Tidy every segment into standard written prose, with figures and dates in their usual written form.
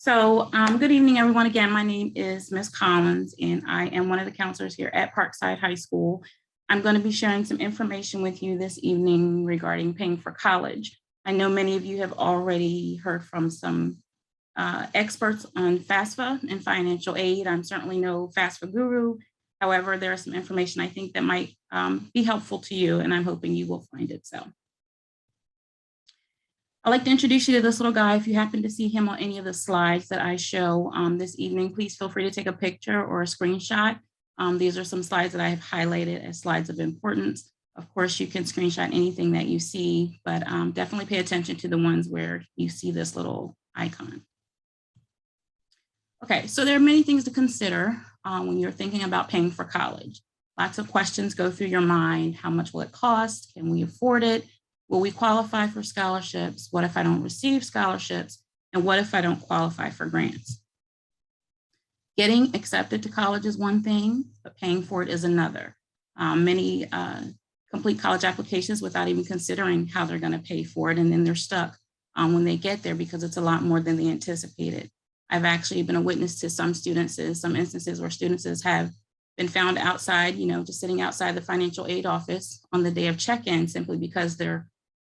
Good evening, everyone. Again, my name is Ms. Collins, and I am one of the counselors here at Parkside High School. I'm going to be sharing some information with you this evening regarding paying for college. I know many of you have already heard from some experts on FAFSA and financial aid. I'm certainly no FAFSA guru. However, there is some information I think that might be helpful to you, and I'm hoping you will find it so. I'd like to introduce you to this little guy. If you happen to see him on any of the slides that I show this evening, please feel free to take a picture or a screenshot. These are some slides that I have highlighted as slides of importance. Of course, you can screenshot anything that you see, but definitely pay attention to the ones where you see this little icon. Okay, so there are many things to consider when you're thinking about paying for college. Lots of questions go through your mind. How much will it cost? Can we afford it? Will we qualify for scholarships? What if I don't receive scholarships? And what if I don't qualify for grants? Getting accepted to college is one thing, but paying for it is another. Many complete college applications without even considering how they're going to pay for it, and then they're stuck when they get there because it's a lot more than they anticipated. I've actually been a witness to some instances where students have been found outside, just sitting outside the financial aid office on the day of check-in simply because they're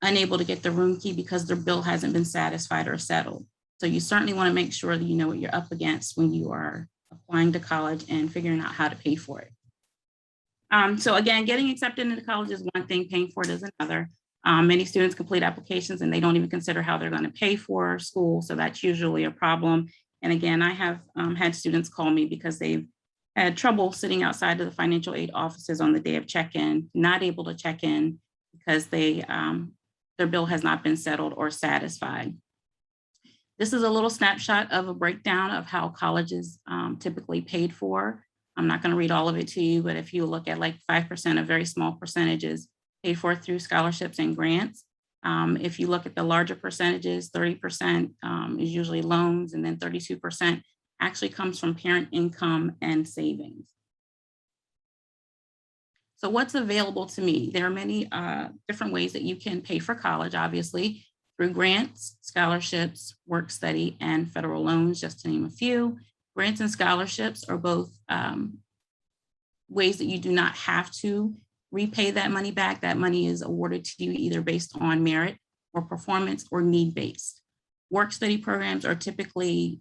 unable to get the room key because their bill hasn't been satisfied or settled. So you certainly want to make sure that you know what you're up against when you are applying to college and figuring out how to pay for it. So again, getting accepted into college is one thing, paying for it is another. Many students complete applications and they don't even consider how they're going to pay for school. So that's usually a problem. And again, I have had students call me because they've had trouble sitting outside of the financial aid offices on the day of check-in, not able to check in because their bill has not been settled or satisfied. This is a little snapshot of a breakdown of how college is typically paid for. I'm not going to read all of it to you, but if you look at like 5%, a very small percentages paid for through scholarships and grants. If you look at the larger percentages, 30% is usually loans, and then 32% actually comes from parent income and savings. So what's available to me? There are many different ways that you can pay for college, obviously, through grants, scholarships, work study, and federal loans, just to name a few. Grants and scholarships are both ways that you do not have to repay that money back. That money is awarded to you either based on merit or performance or need-based. Work study programs are typically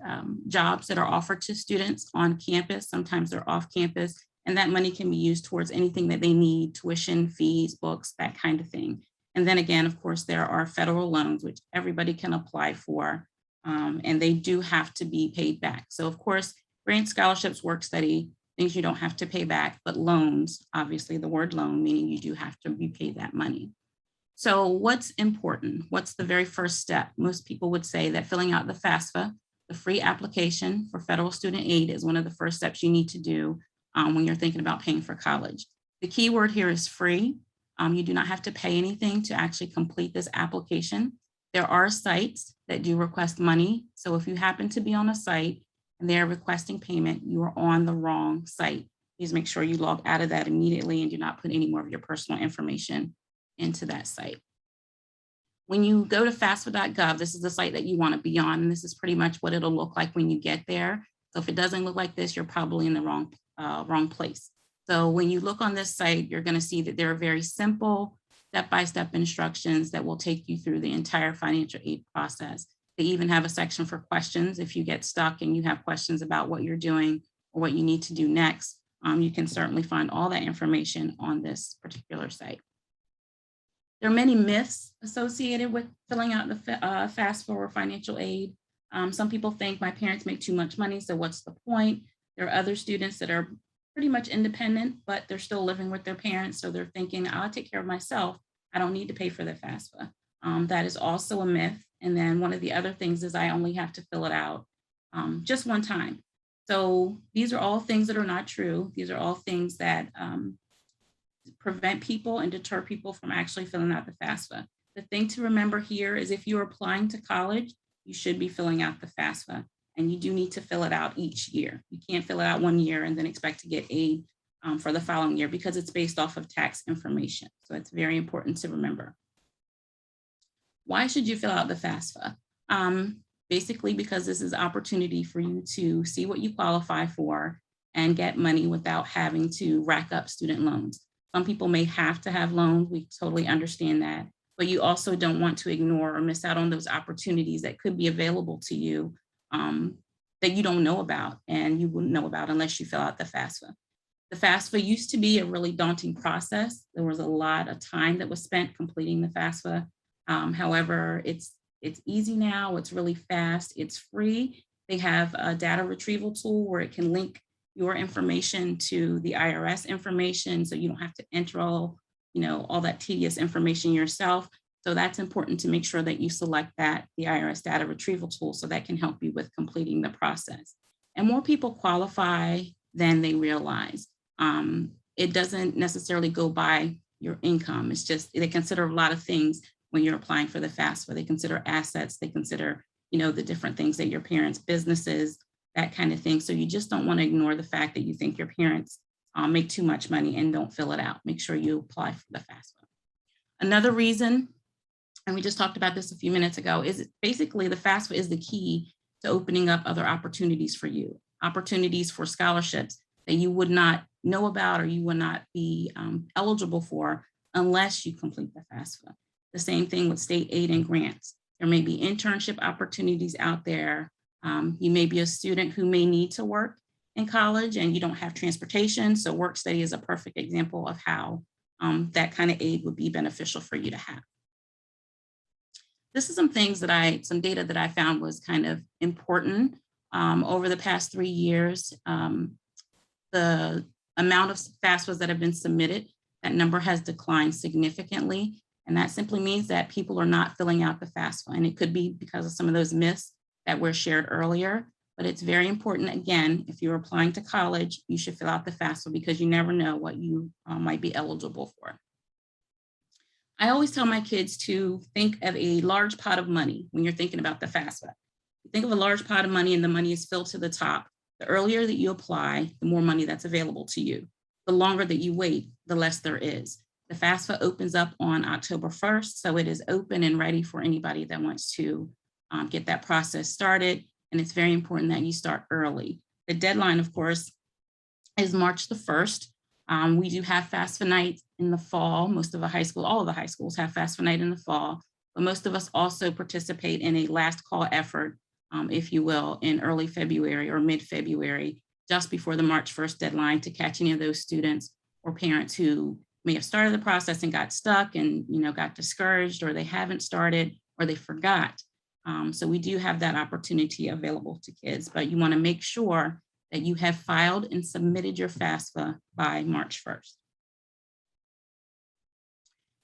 jobs that are offered to students on campus. Sometimes they're off campus, and that money can be used towards anything that they need, tuition, fees, books, that kind of thing. And then again, of course, there are federal loans, which everybody can apply for, and they do have to be paid back. So of course, grant, scholarships, work study, things you don't have to pay back, but loans, obviously the word loan, meaning you do have to repay that money. So what's important? What's the very first step? Most people would say that filling out the FAFSA, the free application for federal student aid, is one of the first steps you need to do when you're thinking about paying for college. The key word here is free. You do not have to pay anything to actually complete this application. There are sites that do request money. So if you happen to be on a site and they're requesting payment, you are on the wrong site. Please make sure you log out of that immediately and do not put any more of your personal information into that site. When you go to FAFSA.gov, this is the site that you want to be on, and this is pretty much what it'll look like when you get there. So if it doesn't look like this, you're probably in the wrong place. So when you look on this site, you're going to see that there are very simple step-by-step instructions that will take you through the entire financial aid process. They even have a section for questions. If you get stuck and you have questions about what you're doing or what you need to do next, you can certainly find all that information on this particular site. There are many myths associated with filling out the FAFSA or financial aid. Some people think my parents make too much money, so what's the point? There are other students that are pretty much independent, but they're still living with their parents. So they're thinking, I'll take care of myself. I don't need to pay for the FAFSA. That is also a myth. And then one of the other things is I only have to fill it out just one time. So these are all things that are not true. These are all things that prevent people and deter people from actually filling out the FAFSA. The thing to remember here is if you're applying to college, you should be filling out the FAFSA. And you do need to fill it out each year. You can't fill it out one year and then expect to get aid for the following year because it's based off of tax information. So it's very important to remember. Why should you fill out the FAFSA? basically because this is opportunity for you to see what you qualify for and get money without having to rack up student loans. Some people may have to have loans. We totally understand that, but you also don't want to ignore or miss out on those opportunities that could be available to you that you don't know about, and you wouldn't know about unless you fill out the FAFSA. The FAFSA used to be a really daunting process. There was a lot of time that was spent completing the FAFSA. However, it's easy now. It's really fast. It's free. They have a data retrieval tool where it can link your information to the IRS information, so you don't have to enter all that tedious information yourself. So that's important to make sure that you select the IRS data retrieval tool, so that can help you with completing the process. And more people qualify than they realize. It doesn't necessarily go by your income. It's just, they consider a lot of things when you're applying for the FAFSA. They consider assets, they consider, the different things that your parents' businesses, that kind of thing. So you just don't want to ignore the fact that you think your parents make too much money and don't fill it out. Make sure you apply for the FAFSA. Another reason, and we just talked about this a few minutes ago, is basically the FAFSA is the key to opening up other opportunities for you, opportunities for scholarships that you would not know about or you would not be eligible for unless you complete the FAFSA. The same thing with state aid and grants. There may be internship opportunities out there. You may be a student who may need to work in college and you don't have transportation. So work study is a perfect example of how that kind of aid would be beneficial for you to have. This is some data that I found was kind of important over the past 3 years. The amount of FAFSAs that have been submitted, that number has declined significantly. And that simply means that people are not filling out the FAFSA. And it could be because of some of those myths that were shared earlier. But it's very important, again, if you're applying to college, you should fill out the FAFSA because you never know what you might be eligible for. I always tell my kids to think of a large pot of money when you're thinking about the FAFSA. Think of a large pot of money and the money is filled to the top. The earlier that you apply, the more money that's available to you. The longer that you wait, the less there is. The FAFSA opens up on October 1st, so it is open and ready for anybody that wants to get that process started. And it's very important that you start early. The deadline, of course, is March the 1st. We do have FAFSA Night in the fall. All of the high schools have FAFSA Night in the fall, but most of us also participate in a last call effort, if you will, in early February or mid-February, just before the March 1st deadline, to catch any of those students or parents who may have started the process and got stuck and got discouraged, or they haven't started, or they forgot. So we do have that opportunity available to kids, but you want to make sure that you have filed and submitted your FAFSA by March 1st.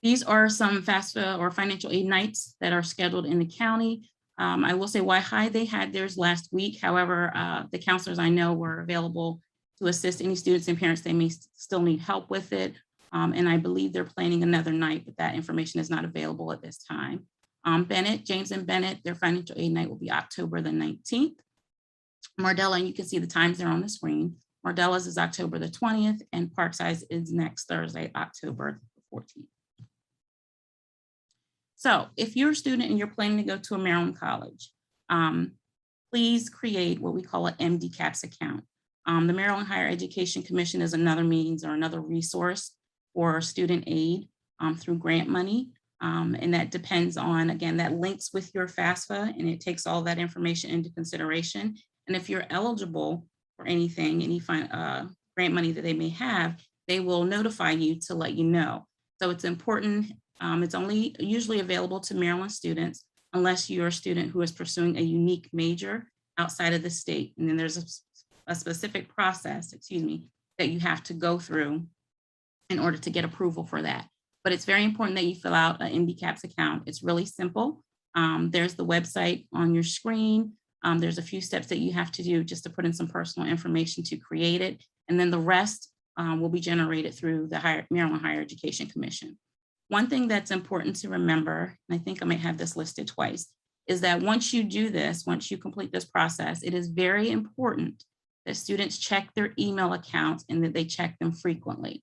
These are some FAFSA or financial aid nights that are scheduled in the county. I will say Why High, they had theirs last week. However, the counselors I know were available to assist any students and parents that may still need help with it. And I believe they're planning another night, but that information is not available at this time. James and Bennett, their financial aid night will be October the 19th. Mardella, and you can see the times there on the screen. Mardella's is October the 20th, and Parkside's is next Thursday, October the 14th. So if you're a student and you're planning to go to a Maryland college, please create what we call an MDCAPs account. The Maryland Higher Education Commission is another means or another resource for student aid through grant money. And that depends on, again, that links with your FAFSA, and it takes all that information into consideration. And if you're eligible for anything, any grant money that they may have, they will notify you to let you know. So it's important. It's only usually available to Maryland students unless you're a student who is pursuing a unique major outside of the state. And then there's a specific process, that you have to go through in order to get approval for that. But it's very important that you fill out an MDCAPs account. It's really simple. There's the website on your screen. There's a few steps that you have to do just to put in some personal information to create it. And then the rest will be generated through the Maryland Higher Education Commission. One thing that's important to remember, and I think I might have this listed twice, is that once you do this, once you complete this process, it is very important that students check their email accounts and that they check them frequently,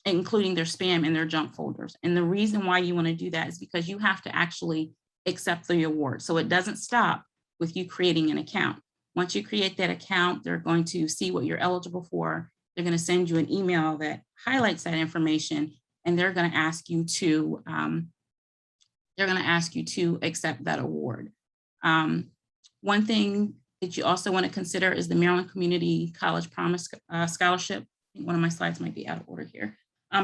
including their spam and their junk folders. And the reason why you want to do that is because you have to actually accept the award. So it doesn't stop with you creating an account. Once you create that account, they're going to see what you're eligible for. They're going to send you an email that highlights that information, and they're going to ask you to accept that award. One thing that you also want to consider is the Maryland Community College Promise Scholarship. I think one of my slides might be out of order here.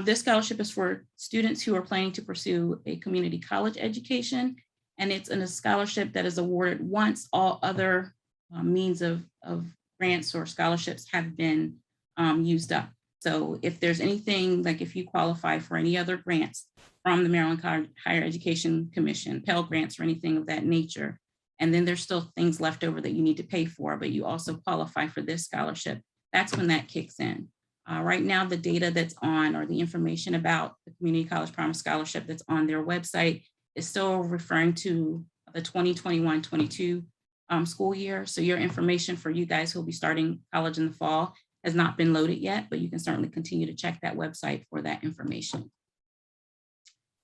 This scholarship is for students who are planning to pursue a community college education, and it's a scholarship that is awarded once all other means of grants or scholarships have been used up. So if there's anything, like if you qualify for any other grants from the Maryland Higher Education Commission, Pell Grants or anything of that nature, and then there's still things left over that you need to pay for, but you also qualify for this scholarship, that's when that kicks in. Right now, the data that's on, or the information about the Community College Promise Scholarship that's on their website is still referring to the 2021-22 school year. So your information for you guys who will be starting college in the fall has not been loaded yet, but you can certainly continue to check that website for that information.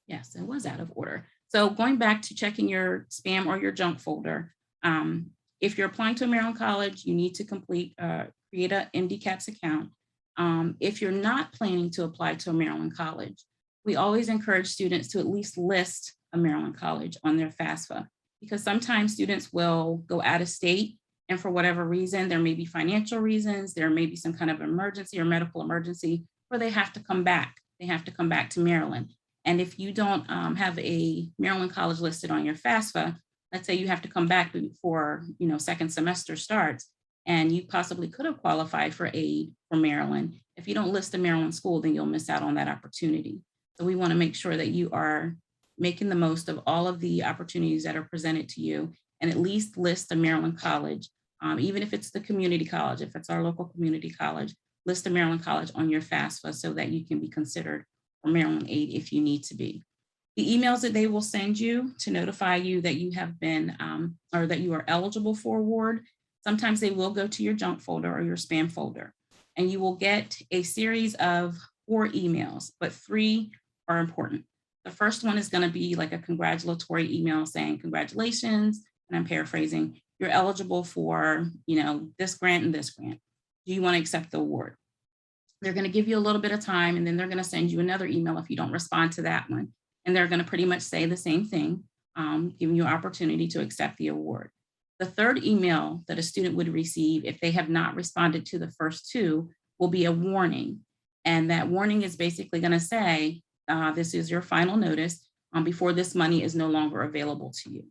Yes, it was out of order. So going back to checking your spam or your junk folder, if you're applying to a Maryland college, you need to create a MDCAPs account. If you're not planning to apply to a Maryland college, we always encourage students to at least list a Maryland college on their FAFSA, because sometimes students will go out of state, and for whatever reason, there may be financial reasons, there may be some kind of emergency or medical emergency where they have to come back. They have to come back to Maryland. And if you don't have a Maryland college listed on your FAFSA, let's say you have to come back before second semester starts, and you possibly could have qualified for aid for Maryland. If you don't list a Maryland school, then you'll miss out on that opportunity. So we want to make sure that you are making the most of all of the opportunities that are presented to you, and at least list a Maryland college, even if it's the community college, if it's our local community college, list a Maryland college on your FAFSA so that you can be considered for Maryland aid if you need to be. The emails that they will send you to notify you that you have been, or that you are eligible for award, sometimes they will go to your junk folder or your spam folder, and you will get a series of 4 emails, but 3 are important. The first one is going to be like a congratulatory email saying, congratulations, and I'm paraphrasing, you're eligible for, this grant and this grant. Do you want to accept the award? They're going to give you a little bit of time, and then they're going to send you another email if you don't respond to that one. And they're going to pretty much say the same thing, giving you an opportunity to accept the award. The third email that a student would receive if they have not responded to the first 2 will be a warning. And that warning is basically going to say, this is your final notice before this money is no longer available to you.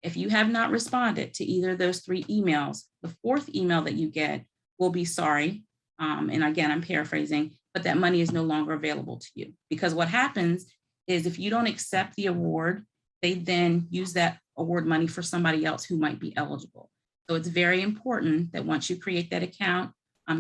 If you have not responded to either of those 3 emails, the 4th email that you get will be sorry. And again, I'm paraphrasing, but that money is no longer available to you. Because what happens is if you don't accept the award, they then use that award money for somebody else who might be eligible. So it's very important that once you create that account,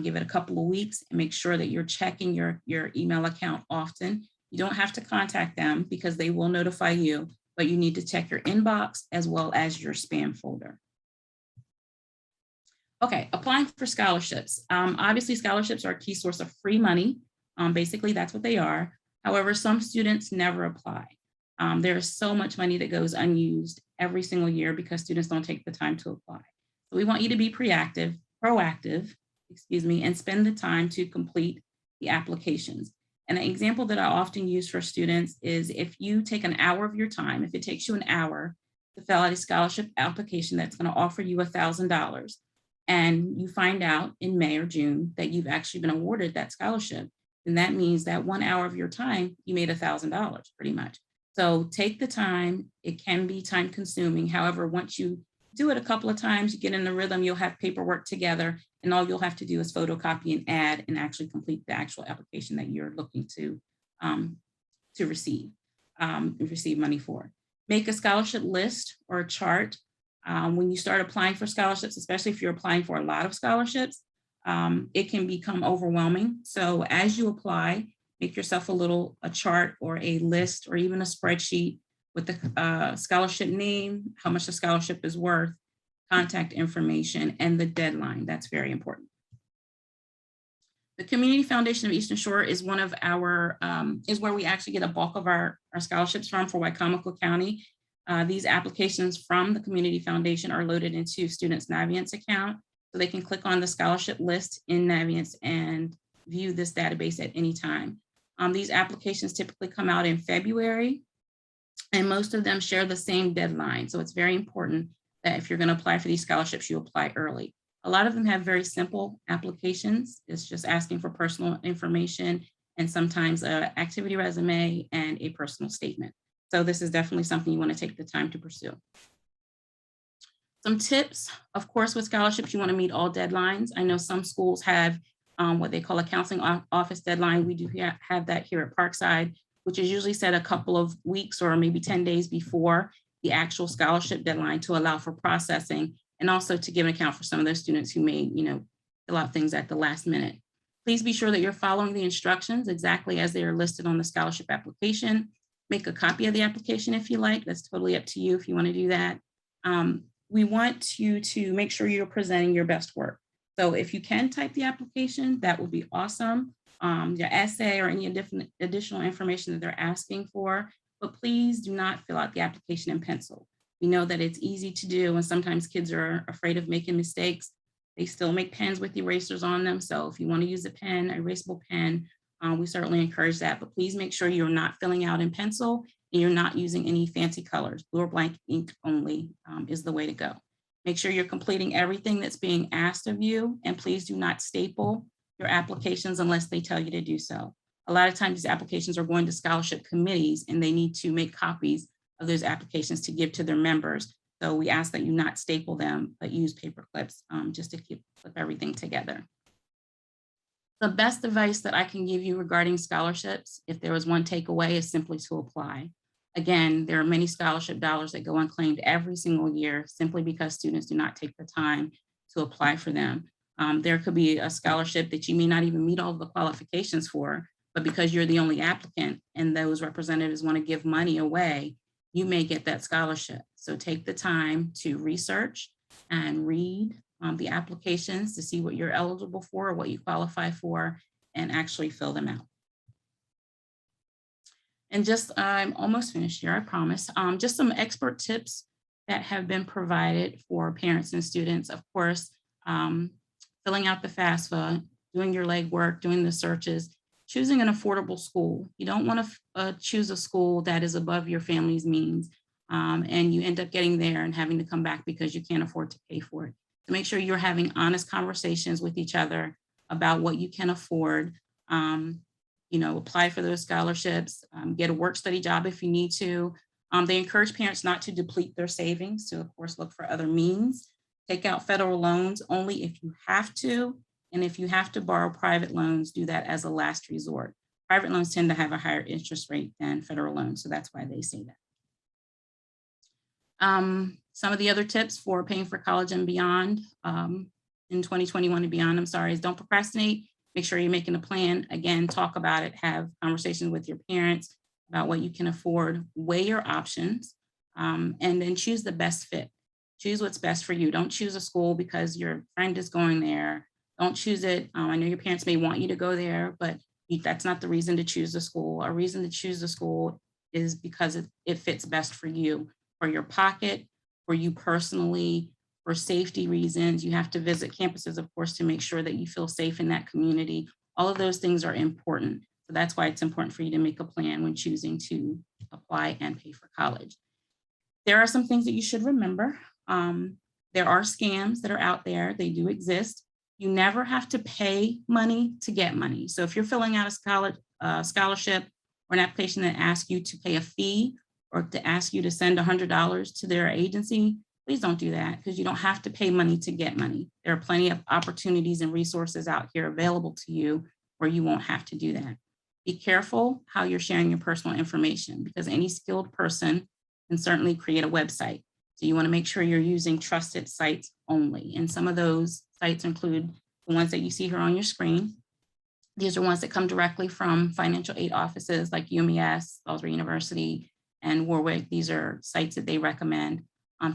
give it a couple of weeks and make sure that you're checking your email account often. You don't have to contact them because they will notify you, but you need to check your inbox as well as your spam folder. Okay, applying for scholarships. Obviously, scholarships are a key source of free money. Basically, that's what they are. However, some students never apply. There's so much money that goes unused every single year because students don't take the time to apply. So we want you to be proactive, and spend the time to complete the applications. And an example that I often use for students is if you take an hour of your time, if it takes you an hour to fill out a scholarship application that's going to offer you $1,000, and you find out in May or June that you've actually been awarded that scholarship, then that means that 1 hour of your time, you made $1,000 pretty much. So take the time. It can be time consuming. However, once you do it a couple of times, you get in the rhythm, you'll have paperwork together, and all you'll have to do is photocopy and add and actually complete the actual application that you're looking to receive money for. Make a scholarship list or a chart. When you start applying for scholarships, especially if you're applying for a lot of scholarships, it can become overwhelming. So as you apply, make yourself a chart or a list or even a spreadsheet with the scholarship name, how much the scholarship is worth, contact information, and the deadline. That's very important. The Community Foundation of Eastern Shore is one of our, is where we actually get a bulk of our scholarships from for Wicomico County. These applications from the Community Foundation are loaded into students' Naviance account, so they can click on the scholarship list in Naviance and view this database at any time. These applications typically come out in February, and most of them share the same deadline. So it's very important that if you're going to apply for these scholarships, you apply early. A lot of them have very simple applications. It's just asking for personal information and sometimes an activity resume and a personal statement. So this is definitely something you want to take the time to pursue. Some tips, of course, with scholarships, you want to meet all deadlines. I know some schools have what they call a counseling office deadline. We do have that here at Parkside, which is usually set a couple of weeks or maybe 10 days before the actual scholarship deadline to allow for processing and also to give an account for some of those students who may, fill out things at the last minute. Please be sure that you're following the instructions exactly as they are listed on the scholarship application. Make a copy of the application if you like. That's totally up to you if you want to do that. We want you to make sure you're presenting your best work. So if you can type the application, that would be awesome. Your essay or any additional information that they're asking for, but please do not fill out the application in pencil. We know that it's easy to do, and sometimes kids are afraid of making mistakes. They still make pens with erasers on them. So if you want to use a pen, erasable pen, we certainly encourage that, but please make sure you're not filling out in pencil and you're not using any fancy colors. Blue or blank ink only is the way to go. Make sure you're completing everything that's being asked of you, and please do not staple your applications unless they tell you to do so. A lot of times these applications are going to scholarship committees and they need to make copies of those applications to give to their members. So we ask that you not staple them, but use paper clips just to clip everything together. The best advice that I can give you regarding scholarships, if there was one takeaway, is simply to apply. Again, there are many scholarship dollars that go unclaimed every single year simply because students do not take the time to apply for them. There could be a scholarship that you may not even meet all the qualifications for, but because you're the only applicant and those representatives want to give money away, you may get that scholarship. So take the time to research and read the applications to see what you're eligible for or what you qualify for, and actually fill them out. And just, I'm almost finished here, I promise. Just some expert tips that have been provided for parents and students. Of course, filling out the FAFSA, doing your legwork, doing the searches, choosing an affordable school. You don't want to choose a school that is above your family's means, and you end up getting there and having to come back because you can't afford to pay for it. So make sure you're having honest conversations with each other about what you can afford. Apply for those scholarships, get a work study job if you need to. They encourage parents not to deplete their savings, to of course look for other means. Take out federal loans only if you have to, and if you have to borrow private loans, do that as a last resort. Private loans tend to have a higher interest rate than federal loans, so that's why they say that. Some of the other tips for paying for college and beyond in 2021 and beyond, is don't procrastinate. Make sure you're making a plan. Again, talk about it, have conversations with your parents about what you can afford, weigh your options, and then choose the best fit. Choose what's best for you. Don't choose a school because your friend is going there. Don't choose it. I know your parents may want you to go there, but that's not the reason to choose the school. A reason to choose the school is because it fits best for you, for your pocket, for you personally, for safety reasons. You have to visit campuses, of course, to make sure that you feel safe in that community. All of those things are important. So that's why it's important for you to make a plan when choosing to apply and pay for college. There are some things that you should remember. There are scams that are out there. They do exist. You never have to pay money to get money. So if you're filling out a scholarship or an application that asks you to pay a fee or to ask you to send $100 to their agency, please don't do that, because you don't have to pay money to get money. There are plenty of opportunities and resources out here available to you where you won't have to do that. Be careful how you're sharing your personal information, because any skilled person can certainly create a website. So you want to make sure you're using trusted sites only. And some of those sites include the ones that you see here on your screen. These are ones that come directly from financial aid offices like UMES, Salisbury University, and Warwick. These are sites that they recommend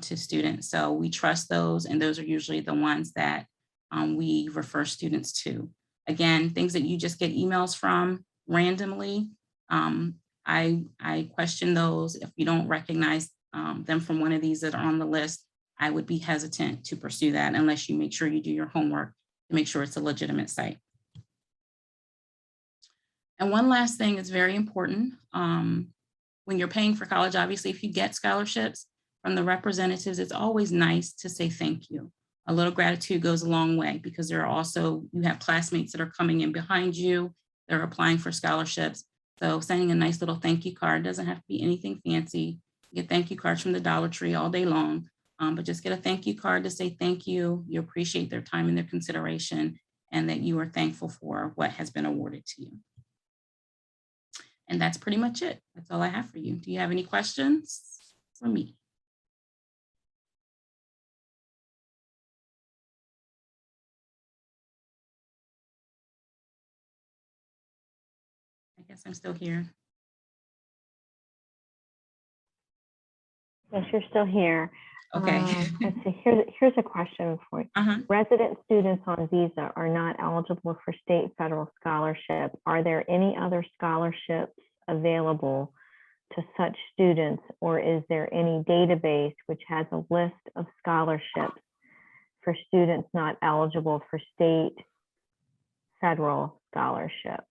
to students. So we trust those, and those are usually the ones that we refer students to. Again, things that you just get emails from randomly, I question those. If you don't recognize them from one of these that are on the list, I would be hesitant to pursue that unless you make sure you do your homework to make sure it's a legitimate site. And one last thing is very important. When you're paying for college, obviously, if you get scholarships from the representatives, it's always nice to say thank you. A little gratitude goes a long way because there are also, you have classmates that are coming in behind you, they're applying for scholarships. So sending a nice little thank you card doesn't have to be anything fancy. You get thank you cards from the Dollar Tree all day long, but just get a thank you card to say thank you. You appreciate their time and their consideration, and that you are thankful for what has been awarded to you. And that's pretty much it. That's all I have for you. Do you have any questions for me? I guess I'm still here. Yes, you're still here. Okay. Let's see. Here's a question for you. Resident students on visa are not eligible for state federal scholarship. Are there any other scholarships available to such students, or is there any database which has a list of scholarships for students not eligible for state federal scholarships?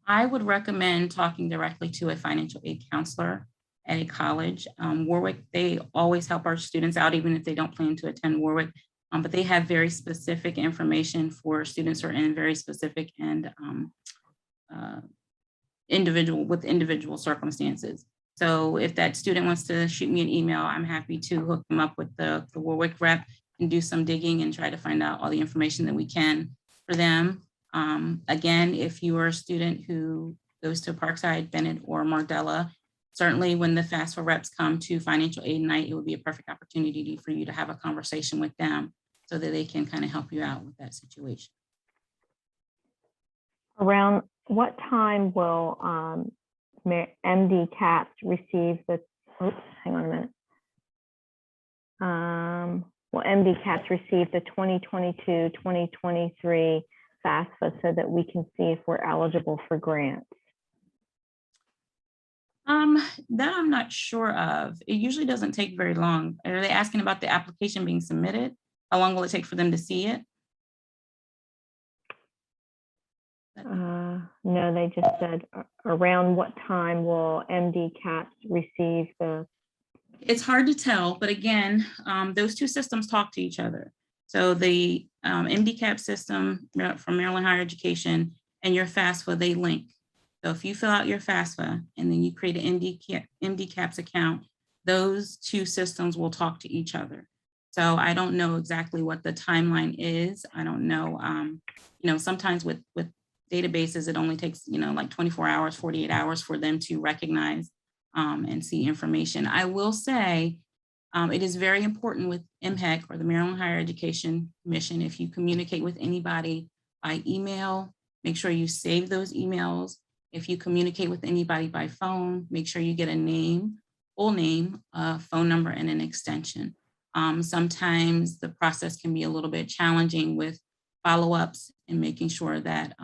I would recommend talking directly to a financial aid counselor at a college. Warwick, they always help our students out, even if they don't plan to attend Warwick, but they have very specific information for students who are in very specific and individual circumstances. So if that student wants to shoot me an email, I'm happy to hook them up with the Warwick rep and do some digging and try to find out all the information that we can for them. Again, if you are a student who goes to Parkside, Bennett, or Mardella, certainly when the FAFSA reps come to Financial Aid Night, it would be a perfect opportunity for you to have a conversation with them so that they can kind of help you out with that situation. Around what time will MDCAPs receive the, oops, hang on a minute. Will MDCAPs receive the 2022-2023 FAFSA so that we can see if we're eligible for grants? That I'm not sure of. It usually doesn't take very long. Are they asking about the application being submitted? How long will it take for them to see it? No, they just said around what time will MDCAPs receive the... It's hard to tell, but again, those two systems talk to each other. So the MDCAP system from Maryland Higher Education and your FAFSA, they link. So if you fill out your FAFSA and then you create an MDCAPs account, those two systems will talk to each other. So I don't know exactly what the timeline is. I don't know, sometimes with databases, it only takes, like 24 hours, 48 hours for them to recognize and see information. I will say it is very important with MHEC or the Maryland Higher Education Commission. If you communicate with anybody by email, make sure you save those emails. If you communicate with anybody by phone, make sure you get a name, full name, a phone number, and an extension. Sometimes the process can be a little bit challenging with follow-ups and making sure that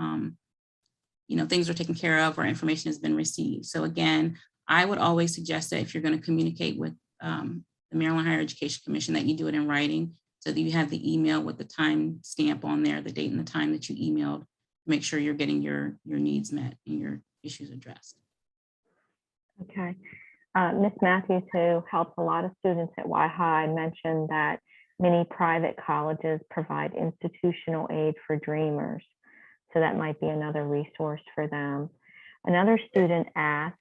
things are taken care of or information has been received. So again, I would always suggest that if you're going to communicate with the Maryland Higher Education Commission, that you do it in writing so that you have the email with the time stamp on there, the date and the time that you emailed. Make sure you're getting your needs met and your issues addressed. Okay. Ms. Matthews, who helps a lot of students at Y-High, mentioned that many private colleges provide institutional aid for Dreamers. So that might be another resource for them. Another student asked,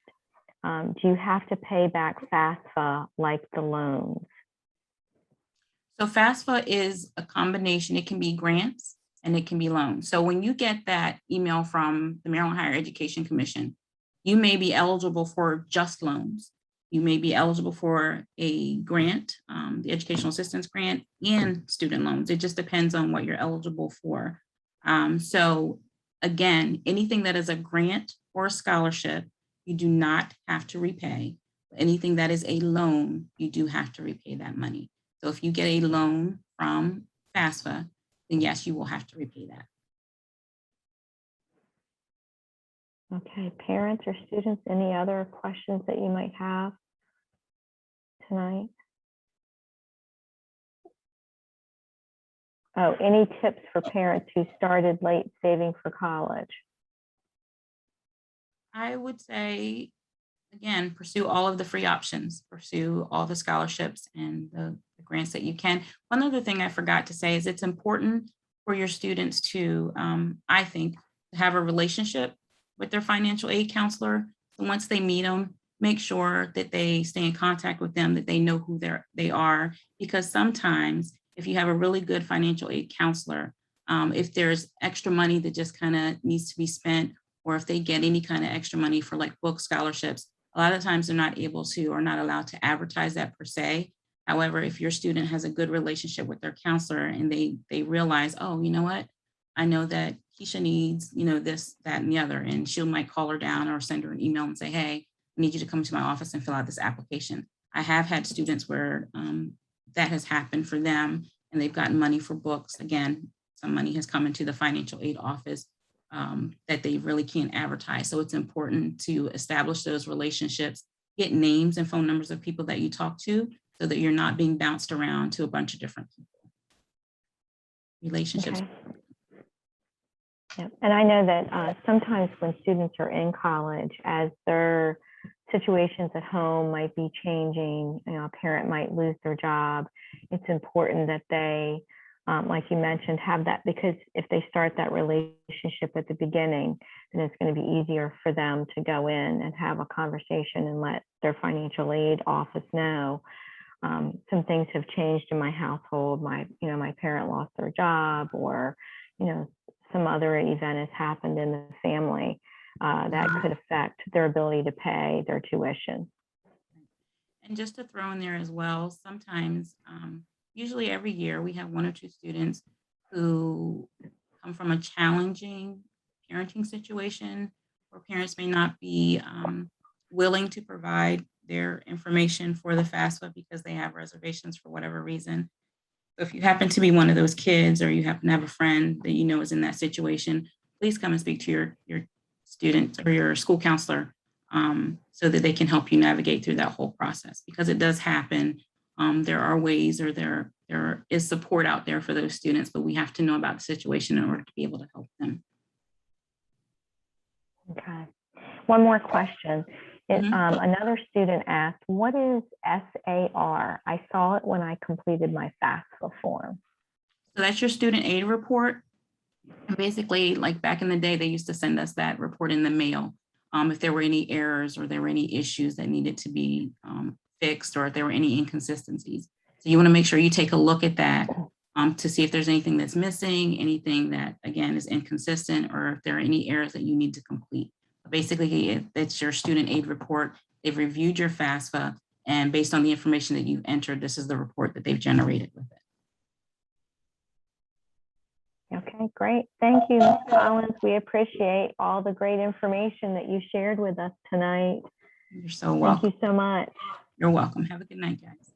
do you have to pay back FAFSA like the loans? So FAFSA is a combination. It can be grants and it can be loans. So when you get that email from the Maryland Higher Education Commission, you may be eligible for just loans. You may be eligible for a grant, the educational assistance grant, and student loans. It just depends on what you're eligible for. So again, anything that is a grant or a scholarship, you do not have to repay. Anything that is a loan, you do have to repay that money. So if you get a loan from FAFSA, then yes, you will have to repay that. Okay, parents or students, any other questions that you might have? tonight? Oh, any tips for parents who started late saving for college? I would say, again, pursue all of the free options, pursue all the scholarships and the grants that you can. One other thing I forgot to say is it's important for your students to, I think, to have a relationship with their financial aid counselor. So once they meet them, make sure that they stay in contact with them, that they know who they are, because sometimes if you have a really good financial aid counselor, if there's extra money that just kind of needs to be spent, or if they get any kind of extra money for like book scholarships, a lot of times they're not able to or not allowed to advertise that per se. However, if your student has a good relationship with their counselor and they realize, oh, you know what, I know that Keisha needs, this, that, and the other, and she might call her down or send her an email and say, hey, I need you to come to my office and fill out this application. I have had students where that has happened for them and they've gotten money for books. Again, some money has come into the financial aid office that they really can't advertise. So it's important to establish those relationships, get names and phone numbers of people that you talk to so that you're not being bounced around to a bunch of different people. Relationships. Okay. Yeah. And I know that sometimes when students are in college, as their situations at home might be changing, a parent might lose their job, it's important that they, like you mentioned, have that, because if they start that relationship at the beginning, then it's going to be easier for them to go in and have a conversation and let their financial aid office know. Some things have changed in my household. My parent lost their job, or, some other event has happened in the family that could affect their ability to pay their tuition. And just to throw in there as well, sometimes, usually every year we have one or two students who come from a challenging parenting situation where parents may not be willing to provide their information for the FAFSA because they have reservations for whatever reason. So if you happen to be one of those kids, or you happen to have a friend that you know is in that situation, please come and speak to your student or your school counselor so that they can help you navigate through that whole process, because it does happen. There are ways, or there is support out there for those students, but we have to know about the situation in order to be able to help them. Okay. One more question. Another student asked, what is SAR? I saw it when I completed my FAFSA form. So that's your student aid report. And basically, like back in the day, they used to send us that report in the mail. If there were any errors or there were any issues that needed to be fixed, or if there were any inconsistencies. So you want to make sure you take a look at that to see if there's anything that's missing, anything that, again, is inconsistent, or if there are any errors that you need to complete. Basically, it's your student aid report. They've reviewed your FAFSA, and based on the information that you've entered, this is the report that they've generated with it. Okay, great. Thank you, Ms. Collins. We appreciate all the great information that you shared with us tonight. You're so welcome. Thank you so much. You're welcome. Have a good night, guys.